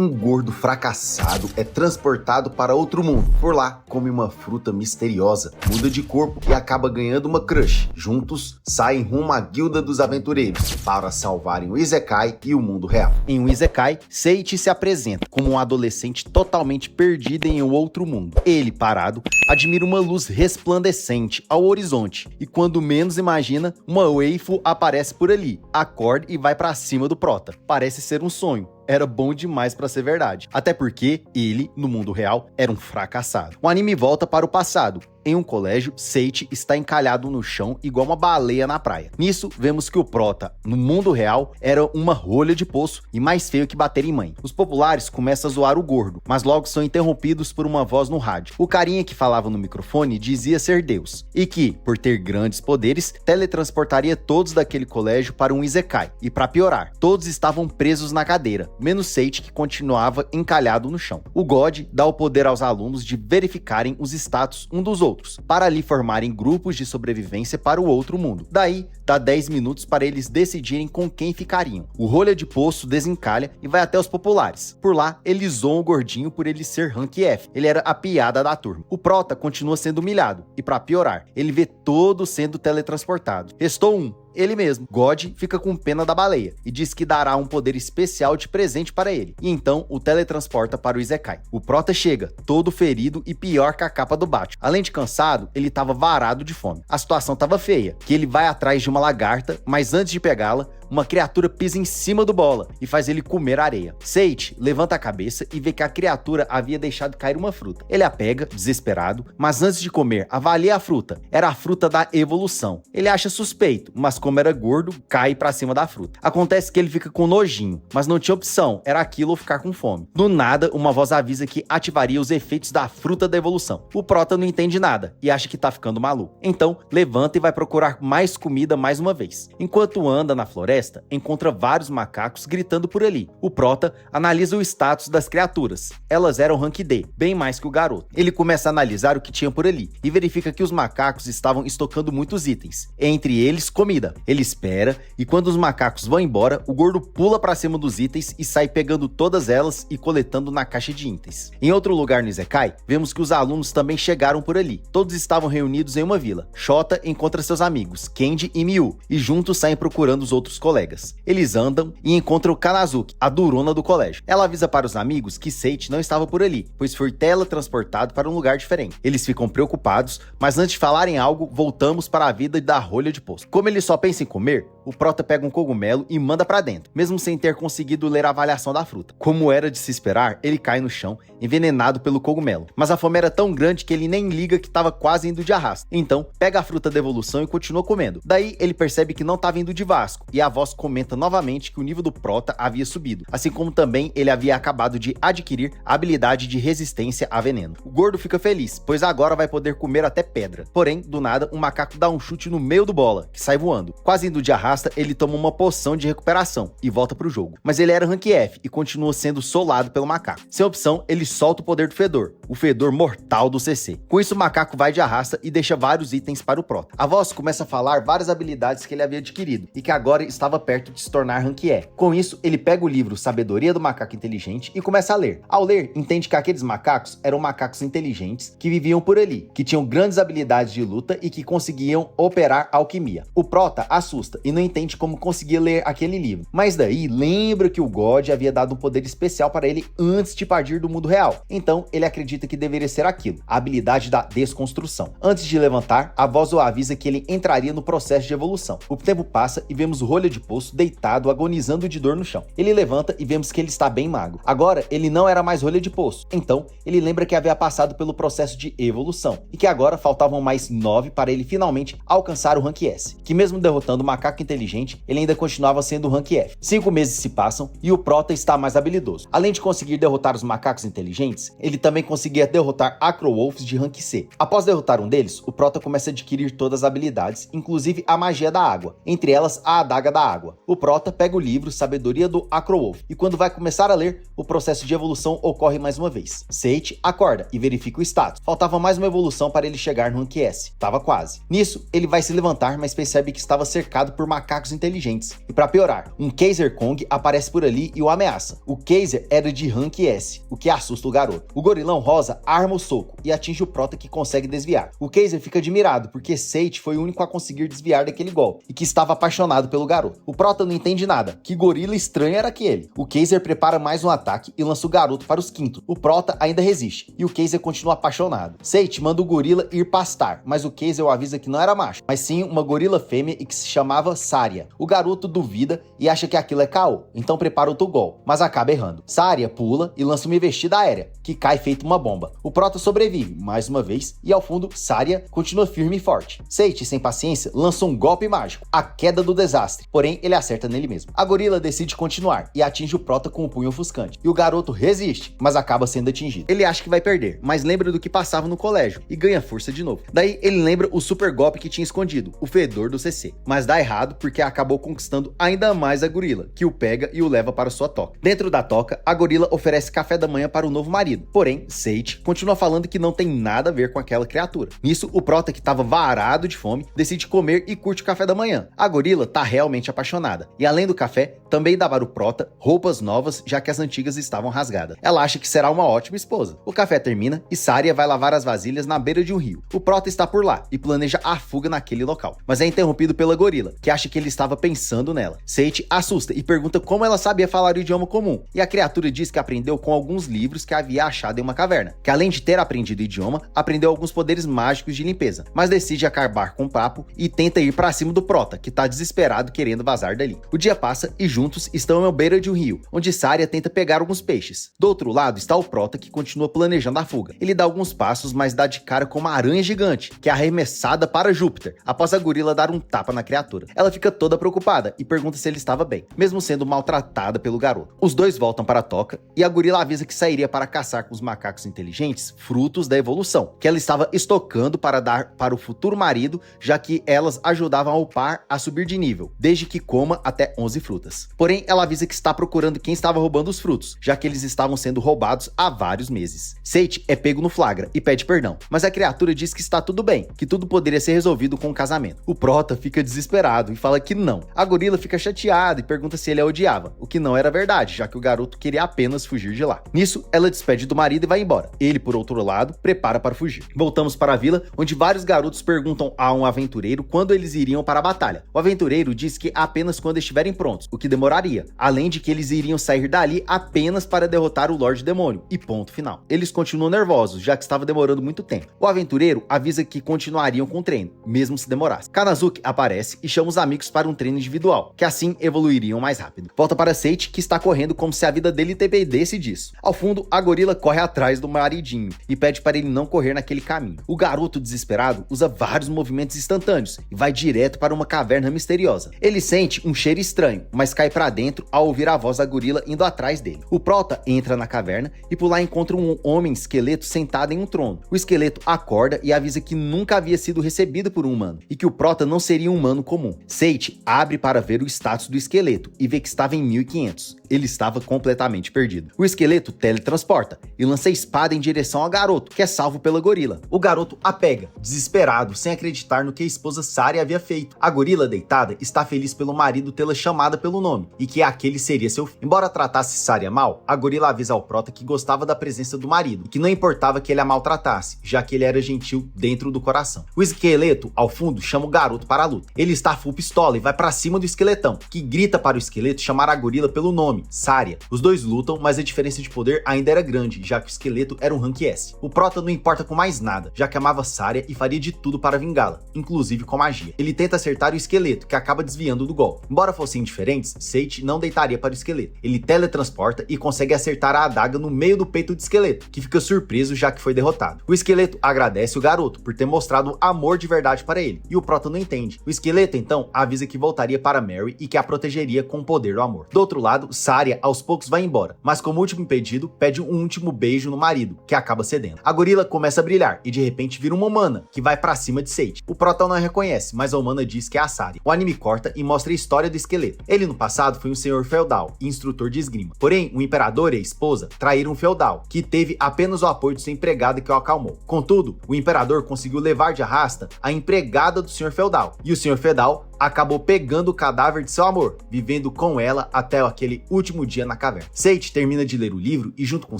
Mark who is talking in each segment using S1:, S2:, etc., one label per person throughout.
S1: um gordo fracassado é transportado para outro mundo. Por lá, come uma fruta misteriosa, muda de corpo e acaba ganhando uma crush. Juntos, saem rumo à guilda dos aventureiros para salvarem o Isekai e o mundo real. Em um Isekai, Seiichi se apresenta como um adolescente totalmente perdido em um outro mundo. Ele, parado, admira uma luz resplandecente ao horizonte e quando menos imagina, uma waifu aparece por ali, acorda e vai para cima do prota. Parece ser um sonho. Era bom demais pra ser verdade. Até porque ele, no mundo real, era um fracassado. O anime volta para o passado. Em um colégio, Seiichi está encalhado no chão igual uma baleia na praia. Nisso, vemos que o prota, no mundo real, era uma rolha de poço e mais feio que bater em mãe. Os populares começam a zoar o gordo, mas logo são interrompidos por uma voz no rádio. O carinha que falava no microfone dizia ser Deus, e que, por ter grandes poderes, teletransportaria todos daquele colégio para um Isekai. E para piorar, todos estavam presos na cadeira, menos Seiichi, que continuava encalhado no chão. O God dá o poder aos alunos de verificarem os status um dos outros, para ali formarem grupos de sobrevivência para o outro mundo. Daí, dá 10 minutos para eles decidirem com quem ficariam. O rolha de poço desencalha e vai até os populares. Por lá, eles zoam o gordinho por ele ser Rank F. Ele era a piada da turma. O prota continua sendo humilhado, e para piorar, ele vê todos sendo teletransportados. Restou um. Ele mesmo. God fica com pena da baleia e diz que dará um poder especial de presente para ele, e então o teletransporta para o Isekai. O prota chega, todo ferido e pior que a capa do Batman. Além de cansado, ele estava varado de fome. A situação estava feia, que ele vai atrás de uma lagarta, mas antes de pegá-la, uma criatura pisa em cima do bola e faz ele comer areia. Seiichi levanta a cabeça e vê que a criatura havia deixado cair uma fruta. Ele a pega, desesperado, mas antes de comer, avalia a fruta. Era a fruta da evolução. Ele acha suspeito, mas como era gordo, cai pra cima da fruta. Acontece que ele fica com nojinho, mas não tinha opção, era aquilo ou ficar com fome. Do nada, uma voz avisa que ativaria os efeitos da fruta da evolução. O prota não entende nada e acha que tá ficando maluco. Então, levanta e vai procurar mais comida mais uma vez. Enquanto anda na floresta, encontra vários macacos gritando por ali. O prota analisa o status das criaturas. Elas eram rank D, bem mais que o garoto. Ele começa a analisar o que tinha por ali e verifica que os macacos estavam estocando muitos itens, entre eles comida. Ele espera e quando os macacos vão embora, o gordo pula pra cima dos itens e sai pegando todas elas e coletando na caixa de itens. Em outro lugar no Isekai, vemos que os alunos também chegaram por ali. Todos estavam reunidos em uma vila. Shota encontra seus amigos, Kenji e Miu, e juntos saem procurando os outros colegas. Eles andam e encontram Kanazuki, a durona do colégio. Ela avisa para os amigos que Seiichi não estava por ali, pois foi teletransportado para um lugar diferente. Eles ficam preocupados, mas antes de falarem algo, voltamos para a vida da rolha de poço. Como ele só pensa em comer, o prota pega um cogumelo e manda pra dentro, mesmo sem ter conseguido ler a avaliação da fruta. Como era de se esperar, ele cai no chão, envenenado pelo cogumelo. Mas a fome era tão grande que ele nem liga que estava quase indo de arrasto. Então, pega a fruta da evolução e continua comendo. Daí, ele percebe que não estava indo de Vasco, e a voz comenta novamente que o nível do prota havia subido, assim como também ele havia acabado de adquirir a habilidade de resistência a veneno. O gordo fica feliz, pois agora vai poder comer até pedra. Porém, do nada, um macaco dá um chute no meio do bola, que sai voando. Quase indo de arrasto, ele toma uma poção de recuperação e volta pro jogo. Mas ele era rank F e continua sendo solado pelo macaco. Sem opção, ele solta o poder do fedor, o fedor mortal do CC. Com isso, o macaco vai de arrasta e deixa vários itens para o prota. A voz começa a falar várias habilidades que ele havia adquirido e que agora estava perto de se tornar rank E. Com isso, ele pega o livro Sabedoria do Macaco Inteligente e começa a ler. Ao ler, entende que aqueles macacos eram macacos inteligentes que viviam por ali, que tinham grandes habilidades de luta e que conseguiam operar alquimia. O prota assusta e não entende como conseguia ler aquele livro. Mas daí, lembra que o God havia dado um poder especial para ele antes de partir do mundo real. Então, ele acredita que deveria ser aquilo, a habilidade da desconstrução. Antes de levantar, a voz o avisa que ele entraria no processo de evolução. O tempo passa e vemos o rolha de poço deitado, agonizando de dor no chão. Ele levanta e vemos que ele está bem magro. Agora, ele não era mais rolha de poço. Então, ele lembra que havia passado pelo processo de evolução e que agora faltavam mais 9 para ele finalmente alcançar o rank S, que mesmo derrotando o macaco inteligente, ele ainda continuava sendo o rank F. 5 meses se passam e o prota está mais habilidoso. Além de conseguir derrotar os macacos inteligentes, ele também conseguia derrotar Acrowolves de rank C. Após derrotar um deles, o prota começa a adquirir todas as habilidades, inclusive a magia da água, entre elas a adaga da água. O prota pega o livro Sabedoria do Acrowolf e quando vai começar a ler, o processo de evolução ocorre mais uma vez. Seiichi acorda e verifica o status. Faltava mais uma evolução para ele chegar no rank S. Tava quase. Nisso, ele vai se levantar, mas percebe que está estava cercado por macacos inteligentes. E para piorar, um Kaiser Kong aparece por ali e o ameaça. O Kaiser era de rank S, o que assusta o garoto. O gorilão rosa arma o soco e atinge o prota, que consegue desviar. O Kaiser fica admirado porque Seiichi foi o único a conseguir desviar daquele golpe e que estava apaixonado pelo garoto. O prota não entende nada. Que gorila estranho era aquele? O Kaiser prepara mais um ataque e lança o garoto para os quintos. O prota ainda resiste e o Kaiser continua apaixonado. Seiichi manda o gorila ir pastar, mas o Kaiser o avisa que não era macho, mas sim uma gorila fêmea e que se chamava Saria. O garoto duvida e acha que aquilo é caô, então prepara outro gol, mas acaba errando. Saria pula e lança uma investida aérea, que cai feito uma bomba. O prota sobrevive, mais uma vez, e ao fundo, Saria continua firme e forte. Seiichi, sem paciência, lança um golpe mágico, a queda do desastre, porém ele acerta nele mesmo. A gorila decide continuar e atinge o prota com um punho ofuscante, e o garoto resiste, mas acaba sendo atingido. Ele acha que vai perder, mas lembra do que passava no colégio e ganha força de novo. Daí ele lembra o super golpe que tinha escondido, o fedor do CC, mas dá errado porque acabou conquistando ainda mais a gorila, que o pega e o leva para sua toca. Dentro da toca, a gorila oferece café da manhã para o novo marido, porém Seiichi continua falando que não tem nada a ver com aquela criatura. Nisso, o prota, que estava varado de fome, decide comer e curte o café da manhã. A gorila tá realmente apaixonada, e além do café, também dá para o prota roupas novas, já que as antigas estavam rasgadas. Ela acha que será uma ótima esposa. O café termina e Saria vai lavar as vasilhas na beira de um rio. O prota está por lá e planeja a fuga naquele local, mas é interrompido pela gorila, que acha que ele estava pensando nela. Seiichi assusta e pergunta como ela sabia falar o idioma comum, e a criatura diz que aprendeu com alguns livros que havia achado em uma caverna, que além de ter aprendido o idioma, aprendeu alguns poderes mágicos de limpeza, mas decide acabar com o papo e tenta ir para cima do prota, que tá desesperado querendo vazar dali. O dia passa e juntos estão à beira de um rio, onde Saria tenta pegar alguns peixes. Do outro lado está o prota, que continua planejando a fuga. Ele dá alguns passos, mas dá de cara com uma aranha gigante, que é arremessada para Júpiter, após a gorila dar um tapa na criatura. Ela fica toda preocupada e pergunta se ele estava bem, mesmo sendo maltratada pelo garoto. Os dois voltam para a toca e a gorila avisa que sairia para caçar com os macacos inteligentes frutos da evolução, que ela estava estocando para dar para o futuro marido, já que elas ajudavam a upar a subir de nível, desde que coma até 11 frutas. Porém, ela avisa que está procurando quem estava roubando os frutos, já que eles estavam sendo roubados há vários meses. Seiichi é pego no flagra e pede perdão, mas a criatura diz que está tudo bem, que tudo poderia ser resolvido com o casamento. O prota fica desesperado e fala que não. A gorila fica chateada e pergunta se ele a odiava, o que não era verdade, já que o garoto queria apenas fugir de lá. Nisso, ela despede do marido e vai embora. Ele, por outro lado, prepara para fugir. Voltamos para a vila, onde vários garotos perguntam a um aventureiro quando eles iriam para a batalha. O aventureiro diz que apenas quando estiverem prontos, o que demoraria, além de que eles iriam sair dali apenas para derrotar o Lorde Demônio, e ponto final. Eles continuam nervosos, já que estava demorando muito tempo. O aventureiro avisa que continuariam com o treino, mesmo se demorasse. Kanazuki aparece e chama os amigos para um treino individual, que assim evoluiriam mais rápido. Volta para Seiichi, que está correndo como se a vida dele dependesse disso. Ao fundo, a gorila corre atrás do maridinho e pede para ele não correr naquele caminho. O garoto, desesperado, usa vários movimentos instantâneos e vai direto para uma caverna misteriosa. Ele sente um cheiro estranho, mas cai para dentro ao ouvir a voz da gorila indo atrás dele. O prota entra na caverna e por lá encontra um homem esqueleto sentado em um trono. O esqueleto acorda e avisa que nunca havia sido recebido por um humano e que o prota não seria um humano comum. Seiichi abre para ver o status do esqueleto e vê que estava em 1500. Ele estava completamente perdido. O esqueleto teletransporta e lança a espada em direção ao garoto, que é salvo pela gorila. O garoto a pega, desesperado, sem acreditar no que a esposa Saria havia feito. A gorila, deitada, está feliz pelo marido tê-la chamada pelo nome e que aquele seria seu filho. Embora tratasse Saria mal, a gorila avisa ao prota que gostava da presença do marido e que não importava que ele a maltratasse, já que ele era gentil dentro do coração. O esqueleto, ao fundo, chama o garoto para a luta. Ele está full pistola e vai para cima do esqueletão, que grita para o esqueleto chamar a gorila pelo nome, Saria. Os dois lutam, mas a diferença de poder ainda era grande, já que o esqueleto era um rank S. O prota não importa com mais nada, já que amava Saria e faria de tudo para vingá-la, inclusive com magia. Ele tenta acertar o esqueleto, que acaba desviando do golpe. Embora fossem diferentes, Seiichi não deitaria para o esqueleto. Ele teletransporta e consegue acertar a adaga no meio do peito do esqueleto, que fica surpreso já que foi derrotado. O esqueleto agradece o garoto por ter mostrado amor de verdade para ele, e o prota não entende. O esqueleto então avisa que voltaria para Mary e que a protegeria com o poder do amor. Do outro lado, Saria aos poucos vai embora, mas como último pedido, pede um último beijo no marido, que acaba cedendo. A gorila começa a brilhar e de repente vira uma humana, que vai pra cima de Seiichi. O prota não a reconhece, mas a humana diz que é a Saria. O anime corta e mostra a história do esqueleto. Ele no passado foi um senhor feudal e instrutor de esgrima. Porém, o imperador e a esposa traíram um feudal, que teve apenas o apoio de sua empregada que o acalmou. Contudo, o imperador conseguiu levar de arrasta a empregada do senhor feudal, e o senhor feudal acabou pegando o cadáver de seu amor, vivendo com ela até aquele último dia na caverna. Seiichi termina de ler o livro e junto com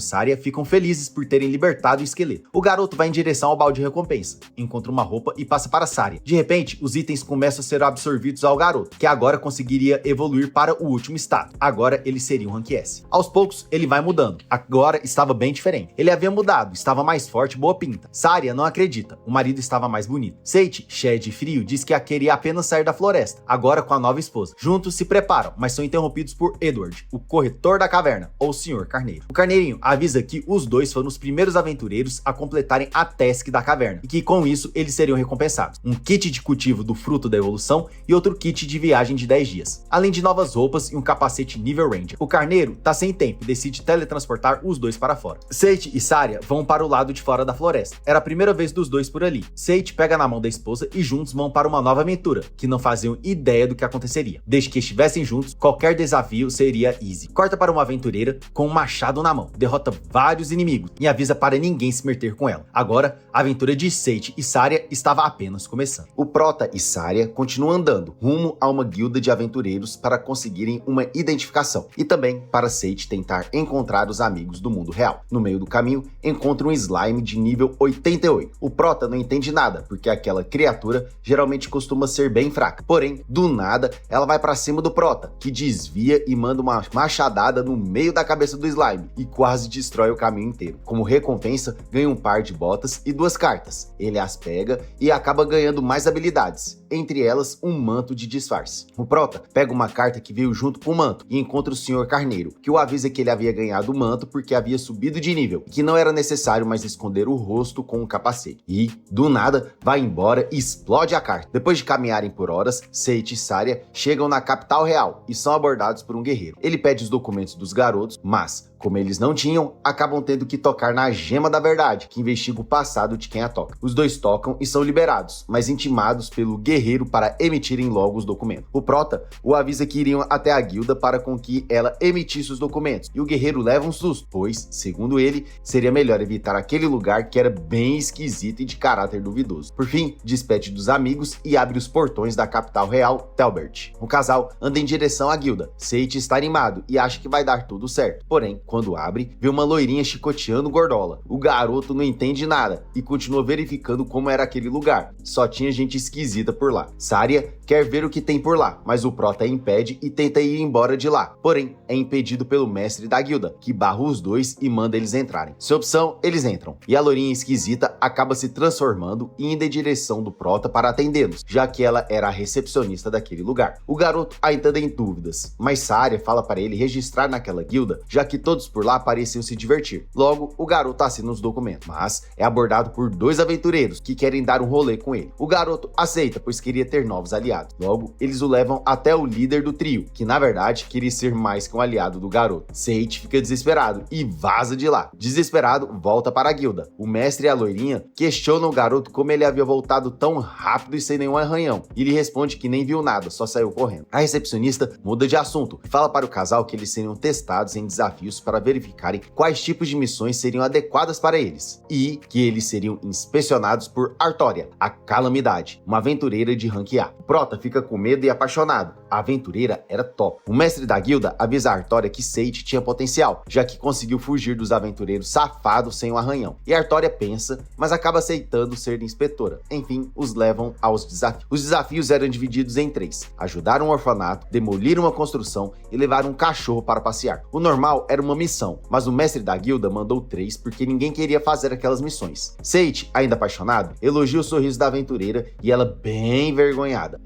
S1: Saria ficam felizes por terem libertado o esqueleto. O garoto vai em direção ao balde de recompensa, encontra uma roupa e passa para Saria. De repente, os itens começam a ser absorvidos ao garoto, que agora conseguiria evoluir para o último estado. Agora ele seria um Rank S. Aos poucos, ele vai mudando. Agora estava bem diferente. Ele havia mudado, estava mais forte, boa pinta. Saria não acredita, o marido estava mais bonito. Seiichi, cheia de frio, diz que queria apenas sair da floresta, agora com a nova esposa. Juntos se preparam, mas são interrompidos por Edward, o corretor da caverna, ou Sr. Carneiro. O Carneirinho avisa que os dois foram os primeiros aventureiros a completarem a task da caverna, e que com isso eles seriam recompensados. Um kit de cultivo do fruto da evolução e outro kit de viagem de 10 dias, além de novas roupas e um capacete nível Ranger. O Carneiro tá sem tempo e decide teletransportar os dois para fora. Seiichi e Saria vão para o lado de fora da floresta. Era a primeira vez dos dois por ali. Seiichi pega na mão da esposa e juntos vão para uma nova aventura, que não faziam ideia do que aconteceria. Desde que estivessem juntos, qualquer desafio seria easy. Corta para uma aventureira com um machado na mão, derrota vários inimigos e avisa para ninguém se meter com ela. Agora, a aventura de Seiichi e Saria estava apenas começando. O Prota e Saria continuam andando rumo a uma guilda de aventureiros para conseguirem uma identificação e também para Seiichi tentar encontrar os amigos do mundo real. No meio do caminho, encontra um slime de nível 88. O Prota não entende nada, porque aquela criatura geralmente costuma ser bem fraca. Porém, do nada, ela vai pra cima do Prota, que desvia e manda uma machadada no meio da cabeça do slime e quase destrói o caminho inteiro. Como recompensa, ganha um par de botas e 2 cartas. Ele as pega e acaba ganhando mais habilidades, entre elas um manto de disfarce. O Prota pega uma carta que veio junto com o manto e encontra o Sr. Carneiro, que o avisa que ele havia ganhado o manto porque havia subido de nível, que não era necessário mais esconder o rosto com um capacete. E, do nada, vai embora e explode a carta. Depois de caminharem por horas, Seiichi e Saria chegam na capital real e são abordados por um guerreiro. Ele pede os documentos dos garotos, mas, como eles não tinham, acabam tendo que tocar na gema da verdade, que investiga o passado de quem a toca. Os dois tocam e são liberados, mas intimados pelo guerreiro para emitirem logo os documentos. O Prota o avisa que iriam até a guilda para com que ela emitisse os documentos, e o guerreiro leva um susto, pois, segundo ele, seria melhor evitar aquele lugar que era bem esquisito e de caráter duvidoso. Por fim, despede dos amigos e abre os portões da capital real, Telbert. O casal anda em direção à guilda. Seiichi está animado e acha que vai dar tudo certo. Porém, quando abre, vê uma loirinha chicoteando Gordola. O garoto não entende nada e continua verificando como era aquele lugar. Só tinha gente esquisita por lá. Saria quer ver o que tem por lá, mas o Prota impede e tenta ir embora de lá. Porém, é impedido pelo mestre da guilda, que barra os dois e manda eles entrarem. Sem opção, eles entram. E a loirinha esquisita acaba se transformando e indo em direção do Prota para atendê-los, já que ela era a recepcionista daquele lugar. O garoto ainda tem dúvidas, mas Saria fala para ele registrar naquela guilda, já que todos por lá pareciam se divertir. Logo, o garoto assina os documentos, mas é abordado por 2 aventureiros que querem dar um rolê com ele. O garoto aceita, pois queria ter novos aliados. Logo, eles o levam até o líder do trio, que na verdade queria ser mais que um aliado do garoto. Seiichi fica desesperado e vaza de lá. Desesperado, volta para a guilda. O mestre e a loirinha questionam o garoto como ele havia voltado tão rápido e sem nenhum arranhão. E ele responde que nem viu nada, só saiu correndo. A recepcionista muda de assunto e fala para o casal que eles seriam testados em desafios para verificarem quais tipos de missões seriam adequadas para eles, e que eles seriam inspecionados por Artória, a Calamidade, uma aventureira de rank A. O Prota fica com medo e apaixonado. A aventureira era top. O mestre da guilda avisa a Artória que Seiichi tinha potencial, já que conseguiu fugir dos aventureiros safados sem um arranhão. E Artória pensa, mas acaba aceitando ser inspetora. Enfim, os levam aos desafios. Os desafios eram divididos em 3: ajudar um orfanato, demolir uma construção e levar um cachorro para passear. O normal era uma missão, mas o mestre da guilda mandou 3 porque ninguém queria fazer aquelas missões. Seiichi, ainda apaixonado, elogia o sorriso da aventureira e ela bem envergonhada.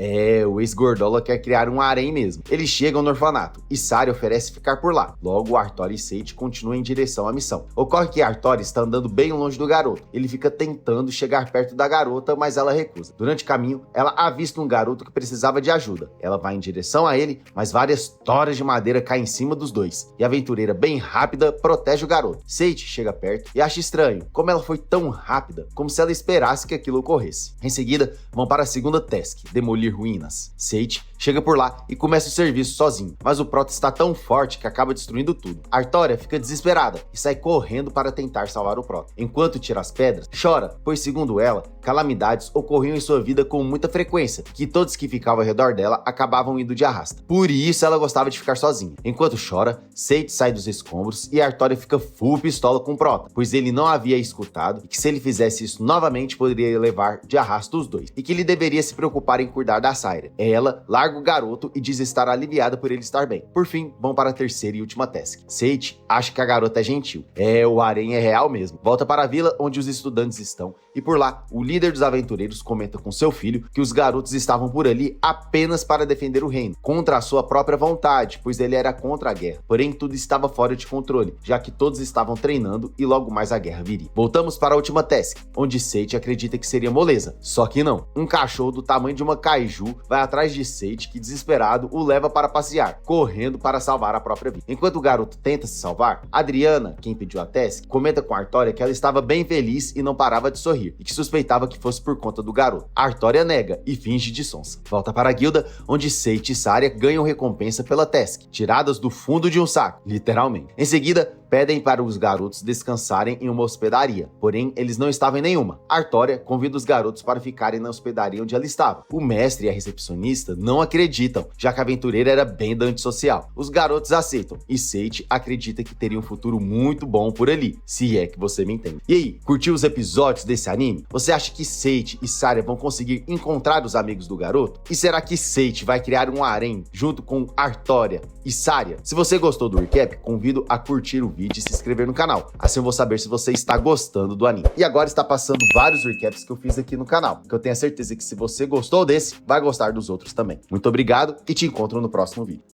S1: O ex-Gordola quer criar um harém mesmo. Eles chegam no orfanato e Saria oferece ficar por lá. Logo, Artória e Seiichi continuam em direção à missão. Ocorre que Artória está andando bem longe do garoto. Ele fica tentando chegar perto da garota, mas ela recusa. Durante o caminho, ela avista um garoto que precisava de ajuda. Ela vai em direção a ele, mas várias toras de madeira caem em cima dos dois. E a aventureira, bem rápida, protege o garoto. Seiichi chega perto e acha estranho como ela foi tão rápida, como se ela esperasse que aquilo ocorresse. Em seguida, vão para a segunda task, demolir ruínas. Seiichi chega por lá e começa o serviço sozinho, mas o Prota está tão forte que acaba destruindo tudo. Artória fica desesperada e sai correndo para tentar salvar o Prota. Enquanto tira as pedras, chora, pois segundo ela, calamidades ocorriam em sua vida com muita frequência, que todos que ficavam ao redor dela acabavam indo de arrasta. Por isso ela gostava de ficar sozinha. Enquanto chora, Seiichi sai dos escombros e Artória fica full pistola com o Prota, pois ele não havia escutado e que se ele fizesse isso novamente poderia levar de arrasto os dois, e que ele deveria se preocupar em cuidar da Saira. Ela larga o garoto e diz estar aliviada por ele estar bem. Por fim, vão para a terceira e última task. Seiichi acha que a garota é gentil. O harém é real mesmo. Volta para a vila onde os estudantes estão e por lá, o líder dos aventureiros comenta com seu filho que os garotos estavam por ali apenas para defender o reino, contra a sua própria vontade, pois ele era contra a guerra. Porém, tudo estava fora de controle, já que todos estavam treinando e logo mais a guerra viria. Voltamos para a última task, onde Seiichi acredita que seria moleza. Só que não. Um cachorro do tamanho de uma kaiju vai atrás de Seiichi que, desesperado, o leva para passear, correndo para salvar a própria vida. Enquanto o garoto tenta se salvar, Adriana, quem pediu a task, comenta com Artória que ela estava bem feliz e não parava de sorrir, e que suspeitava que fosse por conta do garoto. Artória nega e finge de sonsa. Volta para a guilda, onde Seiichi e Saria ganham recompensa pela task, tiradas do fundo de um saco, literalmente. Em seguida, pedem para os garotos descansarem em uma hospedaria, porém eles não estavam em nenhuma. Artória convida os garotos para ficarem na hospedaria onde ela estava. O mestre e a recepcionista não acreditam, já que a aventureira era bem da antissocial. Os garotos aceitam e Seiichi acredita que teria um futuro muito bom por ali, se é que você me entende. E aí, curtiu os episódios desse anime? Você acha que Seiichi e Saria vão conseguir encontrar os amigos do garoto? E será que Seiichi vai criar um harém junto com Artória e Saria? Se você gostou do recap, convido a curtir o vídeo e se inscrever no canal. Assim eu vou saber se você está gostando do anime. E agora está passando vários recaps que eu fiz aqui no canal, que eu tenho a certeza que se você gostou desse, vai gostar dos outros também. Muito obrigado e te encontro no próximo vídeo.